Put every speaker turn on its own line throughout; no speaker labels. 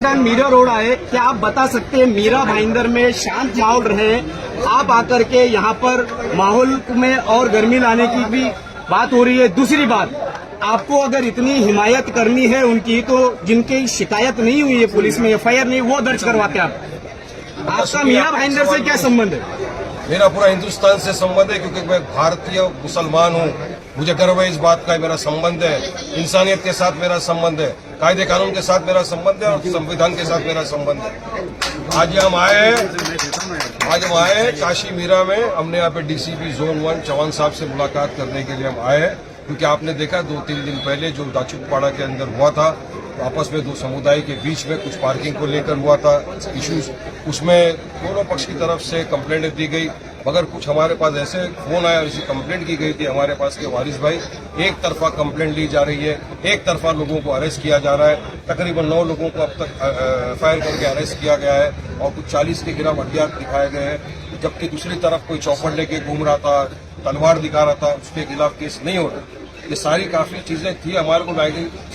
Pakistan Meera road आए, क्या आप बता सकते हैं मीरा भाईंदर में शांत माहौल रहे, आप आकर के यहाँ पर माहौल में और गर्मी लाने की भी बात हो रही है। दूसरी बात, आपको अगर इतनी हिमायत करनी है उनकी तो जिनकी शिकायत नहीं हुई है पुलिस में, एफआईआर नहीं, वो दर्ज करवाते आप। आपका मीरा भाईंदर से क्या संबंध है?
मेरा पूरा हिंदुस्तान से संबंध है, क्योंकि मैं भारतीय मुसलमान हूँ। मुझे गर्व है इस बात का। मेरा संबंध है इंसानियत के साथ, मेरा संबंध है कायदे कानून के साथ, मेरा संबंध है और संविधान के साथ मेरा संबंध है। आज हम आए काशी मीरा में। हमने यहाँ पे डीसीपी जोन 1 चौहान साहब से मुलाकात करने के लिए हम आए हैं, क्योंकि आपने देखा 2-3 दिन पहले जो दाचुकपाड़ा के अंदर हुआ था, तो आपस में दो समुदाय के बीच में कुछ पार्किंग को लेकर हुआ था इश्यूज। उसमें दोनों पक्ष की तरफ से कंप्लेंट दी गई, मगर कुछ हमारे पास ऐसे फोन आया और इसी कंप्लेंट की गई थी हमारे पास के वारिस भाई, एक तरफा कंप्लेंट ली जा रही है, एक तरफा लोगों को अरेस्ट किया जा रहा है। तकरीबन 9 लोगों को अब तक एफआईआर करके अरेस्ट किया गया है और कुछ 40 के खिलाफ हथियार दिखाए गए हैं। जबकि दूसरी तरफ कोई चौपड़ लेके घूम रहा था, तलवार दिखा रहा था, उसके खिलाफ केस नहीं हो रहा। ये सारी काफी चीजें थी। हमारे को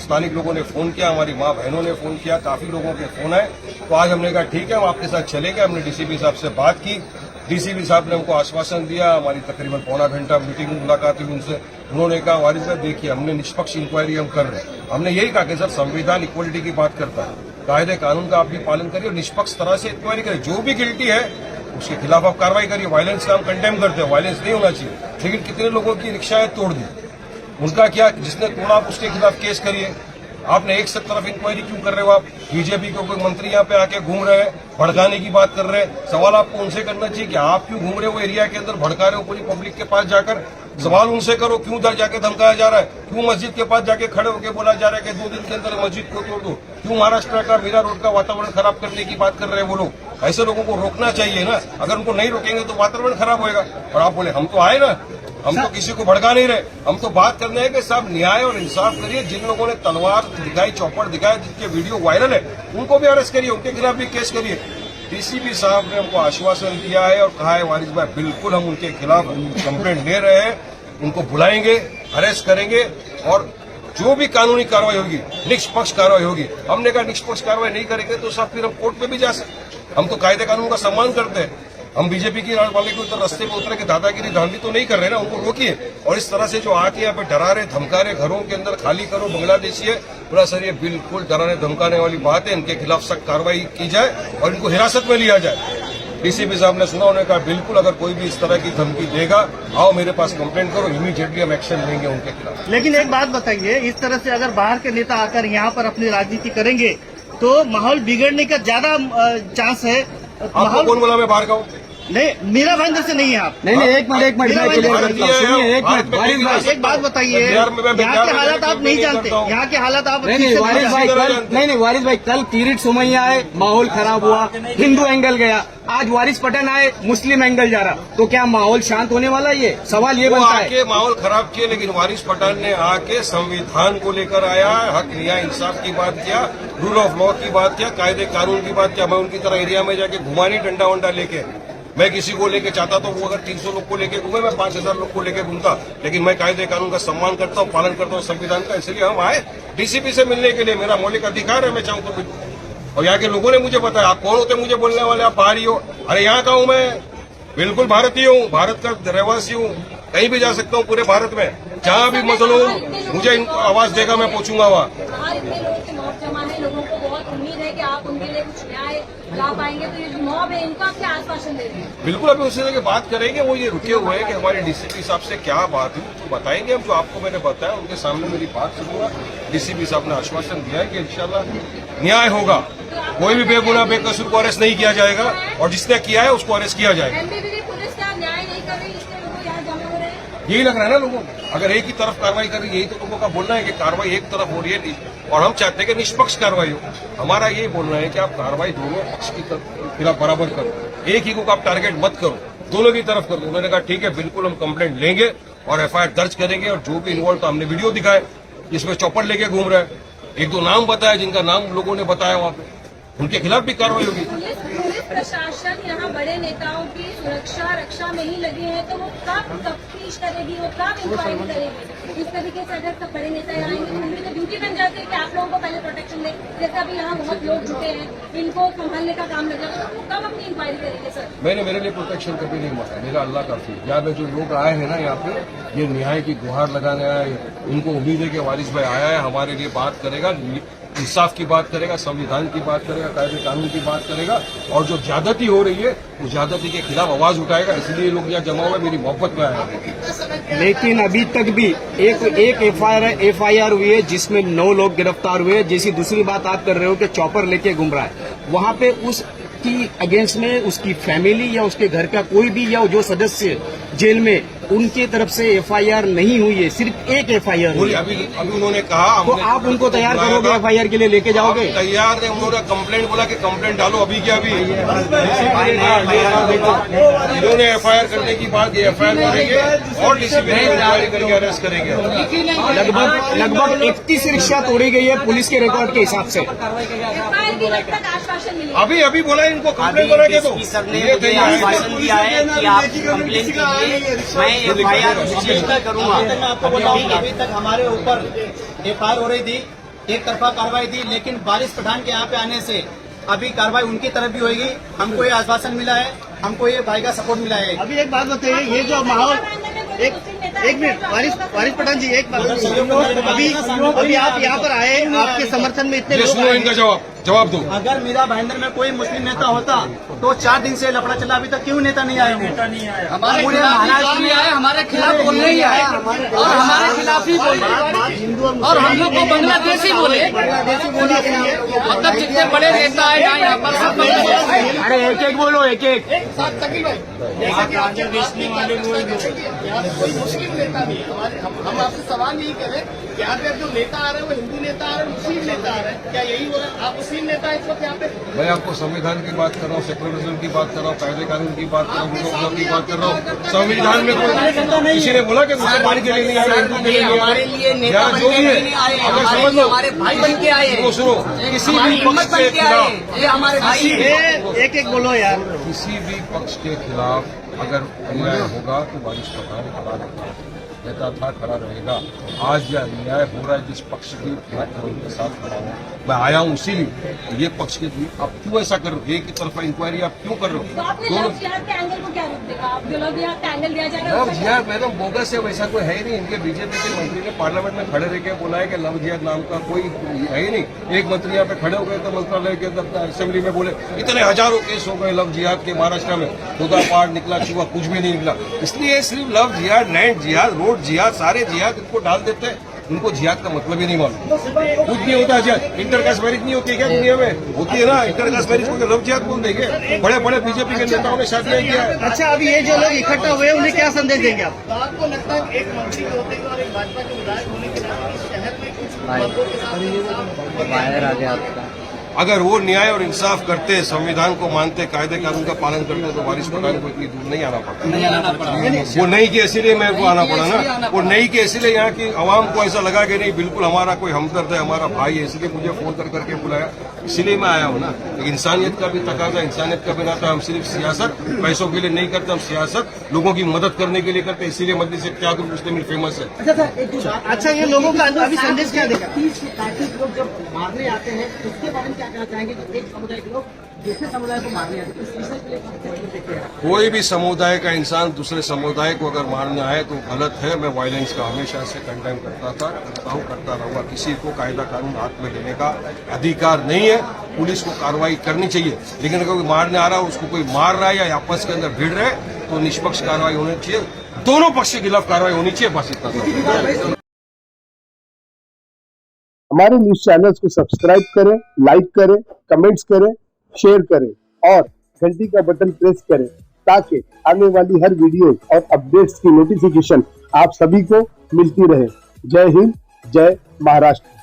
स्थानिक लोगों ने फोन किया, हमारी माँ बहनों ने फोन किया, काफी लोगों के फोन आए। तो आज हमने कहा ठीक है, हम आपके साथ चलेंगे। हमने डीसीपी साहब से बात की, डीसीपी साहब ने हमको आश्वासन दिया। हमारी तकरीबन पौना घंटा मीटिंग मुलाकात हुई उनसे। उन्होंने कहा वारिस साहब देखिए, हमने निष्पक्ष इंक्वायरी हम कर रहे हैं। हमने यही कहा कि सर संविधान इक्वलिटी की बात करता है, कायदे कानून का आप भी पालन करिए, निष्पक्ष तरह से इंक्वायरी करिए, जो भी गिल्टी है उसके खिलाफ आप कार्रवाई करिए। वायलेंस का हम कंडेम करते हैं, वायलेंस नहीं होना चाहिए। लेकिन कितने लोगों की रिक्शाएं तोड़ दी, उनका क्या, जिसने तोड़ा आप उसके खिलाफ केस करिए। आपने एक सब तरफ इंक्वायरी क्यों कर रहे हो? आप बीजेपी के कोई मंत्री यहाँ पे आके घूम रहे हैं, भड़काने की बात कर रहे हैं। सवाल आपको उनसे करना चाहिए कि आप क्यों घूम रहे हो एरिया के अंदर, भड़का रहे हो पूरी पब्लिक के पास जाकर। सवाल उनसे करो, क्यों उधर जाके धमकाया जा रहा है, क्यों मस्जिद के पास जाके खड़े होकर बोला जा रहा है कि 2 दिन के अंदर मस्जिद को तोड़ दो, क्यों महाराष्ट्र का मीरा रोड का वातावरण खराब करने की बात कर रहे हैं वो लोग। ऐसे लोगों को रोकना चाहिए ना। अगर उनको नहीं रोकेंगे तो वातावरण खराब होगा। और आप बोले हम तो आए ना, हम तो किसी को भड़का नहीं रहे, हम तो बात करने हैं कि साहब न्याय और इंसाफ करिए। जिन लोगों ने तलवार दिखाई, चौपड़ दिखाया, जिनके वीडियो वायरल है, उनको भी अरेस्ट करिए, उनके खिलाफ भी केस करिए। डीसीपी साहब ने हमको आश्वासन दिया है और कहा है वारिस भाई बिल्कुल हम उनके खिलाफ कंप्लेंट ले रहे हैं, उनको बुलाएंगे, अरेस्ट करेंगे और जो भी कानूनी कार्रवाई होगी, निष्पक्ष कार्रवाई होगी। हमने कहा निष्पक्ष कार्रवाई नहीं करेंगे तो साहब फिर हम कोर्ट पे भी जा सकते। हम तो कायदे कानून का सम्मान करते हैं। हम बीजेपी की वाले को तो रास्ते पे उतरे के दादागिरी धांधली तो नहीं कर रहे ना, उनको रोकिए। और इस तरह से जो आके यहाँ पे डरा रहे, धमका रहे, घरों के अंदर खाली करो, बांग्लादेशी है, पूरा सर ये बिल्कुल डराने धमकाने वाली बात है। इनके खिलाफ सख्त कार्रवाई की जाए और इनको हिरासत में लिया जाए। डीसीपी साहब ने सुना, उन्होंने कहा बिल्कुल अगर कोई भी इस तरह की धमकी देगा, आओ मेरे पास कंप्लेंट करो, इमीडिएटली हम एक्शन लेंगे उनके खिलाफ।
लेकिन एक बात बताइए, इस तरह से अगर बाहर के नेता आकर यहाँ पर अपनी राजनीति करेंगे तो माहौल बिगड़ने का ज्यादा चांस है।
आपको कौन बोला मैं बाहर का हूँ?
नहीं, मीरा भाईंदर से नहीं है आप।
नहीं, एक मिनट एक
बात बताइए, यहाँ के हालात आप नहीं जानते, यहाँ के हालात आप
नहीं वारिस भाई कल वारिस भाई कल किरीट सोमैया आए, माहौल खराब हुआ, हिंदू एंगल गया। आज वारिस पठान आए, मुस्लिम एंगल जा रहा, तो क्या माहौल शांत होने वाला? ये सवाल ये बनता है।
आके माहौल खराब किया, लेकिन वारिस पठान ने आके संविधान को लेकर आया, हक न्याय इंसाफ की बात किया, रूल ऑफ लॉ की बात किया, कायदे कानून की बात किया। मैं उनकी तरह एरिया में जाके घुमा नहीं डंडा वंडा लेके। मैं किसी को लेके चाहता तो वो अगर 300 लोग को लेके घूमे, मैं 5000 लोग को लेके घूमता। लेकिन मैं कायदे कानून का सम्मान करता हूँ, पालन करता हूँ संविधान का। इसलिए हम आए डीसीपी से मिलने के लिए, मेरा मौलिक अधिकार है, मैं चाहूँ तो। और यहाँ के लोगों ने मुझे बताया, आप कौन होते मुझे बोलने वाले, आप बाहरी हो? अरे यहाँ का हूँ मैं, बिल्कुल भारतीय हूँ, भारत का रहवासी हूँ, कहीं भी जा सकता हूँ पूरे भारत में। जहाँ भी मजलूम मुझे इनको आवाज देगा, मैं पहुंचूंगा वहाँ। लोगों को बहुत उम्मीद है कि आप उनके लिए कुछ न्याय ला पाएंगे, तो ये जो मॉब है इनको आप क्या आश्वासन दे रहे हैं? बिल्कुल, अभी उससे लेकर बात करेंगे। वो ये रुके हुए हैं कि हमारे डीसीपी साहब से क्या बात हुई, तो बताएंगे हम। जो आपको मैंने बताया उनके सामने मेरी बात सुनूंगा। डीसीपी साहब ने आश्वासन दिया है कि इंशाल्लाह न्याय होगा, कोई भी बेगुनाह बेकसूर को अरेस्ट नहीं किया जाएगा और जिसने किया है उसको अरेस्ट किया जाएगा। पुलिस का न्याय नहीं कर रही, इसलिए लोग यहाँ जमा हो रहे हैं, यही लग रहा है ना लोगों को। अगर एक ही तरफ कार्रवाई कर रही है, यही तो लोगों का बोलना है कि कार्रवाई एक तरफ हो रही है और हम चाहते हैं कि निष्पक्ष कार्रवाई हो। हमारा ये बोलना है कि आप कार्रवाई दोनों पक्ष की खिलाफ बराबर करो, एक ही को आप टारगेट मत करो, दोनों की तरफ करो। उन्होंने कहा ठीक है, बिल्कुल हम कंप्लेंट लेंगे और एफआईआर दर्ज करेंगे। और जो भी इन्वॉल्व था, हमने वीडियो दिखाए जिसमें चौपड़ लेके घूम रहा है, 1-2 नाम बताया जिनका नाम लोगों ने बताया वहां पे, उनके खिलाफ भी कार्रवाई होगी।
प्रशासन यहाँ बड़े नेताओं की सुरक्षा रक्षा में ही लगे हैं, तो वो कब तफ्तीश करेगी, वो कब इंक्वायरी करेगी? इस तरीके से अगर सब बड़े नेता यहाँ आएंगे तो उनकी तो ड्यूटी बन जाती है कि आप लोगों को पहले प्रोटेक्शन दे। जैसे अभी यहाँ बहुत लोग जुटे हैं, इनको संभालने का काम लगा, तो वो कब अपनी इंक्वायरी करेंगे सर?
मेरे लिए प्रोटेक्शन कभी नहीं मांगा, मेरा अल्लाह काफी। यहाँ पे जो लोग आए हैं ना, यहाँ पे ये न्याय की गुहार लगाने आए, उनको उम्मीद है कि वारिस भाई आया है, हमारे लिए बात करेगा, इंसाफ की बात करेगा, संविधान की बात करेगा, कायदे कानून की बात करेगा, और जो ज्यादती हो रही है उस ज्यादती के खिलाफ आवाज उठाएगा। इसलिए लोग यहाँ जमा हुए मेरी मोहब्बत में आए हैं।
लेकिन अभी तक भी एक एफआईआर हुई है जिसमें 9 लोग गिरफ्तार हुए। जैसी दूसरी बात आप कर रहे हो कि चॉपर लेके घूम रहा है, वहाँ पे उसकी अगेंस्ट में उसकी फैमिली या उसके घर का कोई भी या जो सदस्य जेल में, उनकी तरफ से एफआईआर नहीं हुई है, सिर्फ एक एफआईआर हुई है।
अभी उन्होंने कहा,
तो आप उनको तैयार करोगे, एफआईआर के लिए लेके जाओगे?
तैयार है, उन्होंने कंप्लेंट बोला कि कंप्लेंट डालो, अभी क्या अभी इन्होंने एफआईआर करने की बात, ये एफआईआर करेंगे और डीसीपी इंक्वायरी करके अरेस्ट करेंगे।
लगभग 31 रिक्शा तोड़ी गई है पुलिस के रिकॉर्ड के हिसाब से।
अभी बोला इनको कंप्लेंट बना के दो।
सर ने मुझे आश्वासन दिया है कि आप कंप्लेंट कीजिए, मैं एफआईआर रजिस्टर करूंगा।
मैं आपको बताऊं, अभी तक हमारे ऊपर एफआईआर हो रही थी, एक तरफा कार्रवाई थी, लेकिन वारिस पठान के यहाँ पे आने से अभी कार्रवाई उनकी तरफ भी होगी। हमको ये आश्वासन मिला है, हमको ये भाई का सपोर्ट मिला है। अभी एक बात बताइए, ये जो माहौल, एक मिनट वारिस पठान जी, एक बात, अभी आप यहाँ पर आए, आपके समर्थन में इतने लोग आए।
इनका जवाब दो।
अगर मीरा भाईंदर में कोई मुस्लिम नेता होता तो 4 दिन से लफड़ा चला, अभी तक क्यों नेता नहीं आए?
हमारे पूरे महाराष्ट्र में आए, हमारे खिलाफ बोलने ही आए और हमारे खिलाफ ही बोले, और हम लोग को बांग्लादेशी बोले। मतलब जितने बड़े नेता आए यहाँ पर सब
अरे एक बोलो, एक
मुस्लिम नेता भी हम आपसे सवाल यही करें कि यहाँ पे जो नेता आ रहे हैं वो हिंदू नेता आ रहे हैं, मुस्लिम नेता आ रहे हैं, क्या यही हो रहा है? आप मुस्लिम नेता है इस वक्त यहाँ पे?
मैं आपको संविधान की बात कर रहा हूँ, सेक्युलरिज्म की बात कर रहा हूँ, कायदे कानून की बात कर रहा हूँ, की बात कर रहा हूँ। संविधान में कोई किसी ने बोला कि मुसलमान के लिए नहीं आए, हिंदू के लिए
हमारे लिए
नहीं
नेता
आए, जो भी है अगर समझ लो,
हमारे भाई बन के आए,
सुनो, किसी भी पक्ष के खिलाफ,
ये हमारे भाई
एक बोलो यार।
किसी भी पक्ष के खिलाफ अगर अन्याय होगा तो वारिस पठान खड़ा रहेगा, नेता था, खड़ा रहेगा। आज यह अन्याय हो रहा है जिस पक्ष की उनके साथ खड़ा हूँ, मैं आया हूँ इसीलिए। ये पक्ष के लिए आप क्यों ऐसा कर रहे हो? एक ही तरफा इंक्वायरी आप क्यों कर रहे
तो आपने लव जिहाद के एंगल को क्या रोक देगा? आप जो लव जिहाद का एंगल दिया जाएगा,
लव जिहाद मैडम बोगस है, वैसा कोई है ही नहीं। इनके बीजेपी के मंत्री ने पार्लियामेंट में खड़े रह के बोला है कि लव जिहाद नाम का कोई है ही नहीं। एक मंत्री यहाँ पे खड़े हो गए तो मंत्रालय के असेंबली में बोले इतने हजारों केस हो गए लव जिहाद के महाराष्ट्र में, खुदा पाठ निकला, चुहा कुछ भी नहीं निकला। इसलिए सिर्फ लव जिहाद, लैंड जिहाद, रोड जिहाद, सारे जिहाद इनको डाल देते हैं। उनको जिहाद का मतलब ही नहीं मालूम, कुछ नहीं होता जिहाद। इंटरकास्ट मैरिज नहीं होती है क्या दुनिया में? होती है ना इंटरकास्ट मैरिज को, लव जिहाद बोल देंगे? बड़े बड़े बीजेपी के नेताओं ने शादियां किया है।
अच्छा, अभी ये जो लोग इकट्ठा हुए हैं उन्हें क्या संदेश देंगे आप?
तो आपको लगता है एक मंत्री के होते हुए और एक भाजपा के विधायक होने के नाते इस शहर में कुछ वर्गों के साथ
अगर वो न्याय और इंसाफ करते, संविधान को मानते, कायदे कानून का पालन करते तो वारिस पठान को इतनी दूर नहीं आना पड़ता। वो नहीं किया इसीलिए मेरे को आना पड़ा ना। वो नहीं किया इसलिए यहाँ की आवाम को ऐसा लगा कि नहीं बिल्कुल हमारा कोई हमदर्द है, हमारा भाई है, इसलिए मुझे फोन करके बुलाया, इसीलिए मैं आया हूँ ना। इंसानियत का भी तकाजा, इंसानियत का बिना तो हम सिर्फ सियासत पैसों के लिए नहीं करते, हम सियासत लोगों की मदद करने के लिए करते, इसीलिए मजलिस इत्तेहादुल मुस्लिमीन फेमस है।
अच्छा, ये लोगों का अभी संदेश क्या देगा?
30-35 लोग जब मारने आते हैं उसके बारे में क्या कहना चाहेंगे कि एक समुदाय के लोग दूसरे समुदाय को मारने आते हैं, इस विषय के लिए
कोई भी समुदाय का इंसान दूसरे समुदाय को अगर मारना है तो गलत है। मैं वायलेंस का हमेशा से कंडेम करता था, करता हूँ, करता रहूंगा। किसी को कायदा कानून हाथ में लेने का अधिकार नहीं है। पुलिस को कार्रवाई करनी चाहिए, लेकिन अगर कोई मारने आ रहा है, उसको कोई मार रहा है या आपस के अंदर भिड़ रहे तो निष्पक्ष कार्रवाई होनी चाहिए, दोनों पक्ष के खिलाफ कार्रवाई होनी चाहिए, बस इतना।
हमारे न्यूज चैनल्स को सब्सक्राइब करें, लाइक करें, कमेंट्स करें, शेयर करें और घंटी का बटन प्रेस करें ताकि आने वाली हर वीडियो और अपडेट्स की नोटिफिकेशन आप सभी को मिलती रहे। जय हिंद, जय महाराष्ट्र।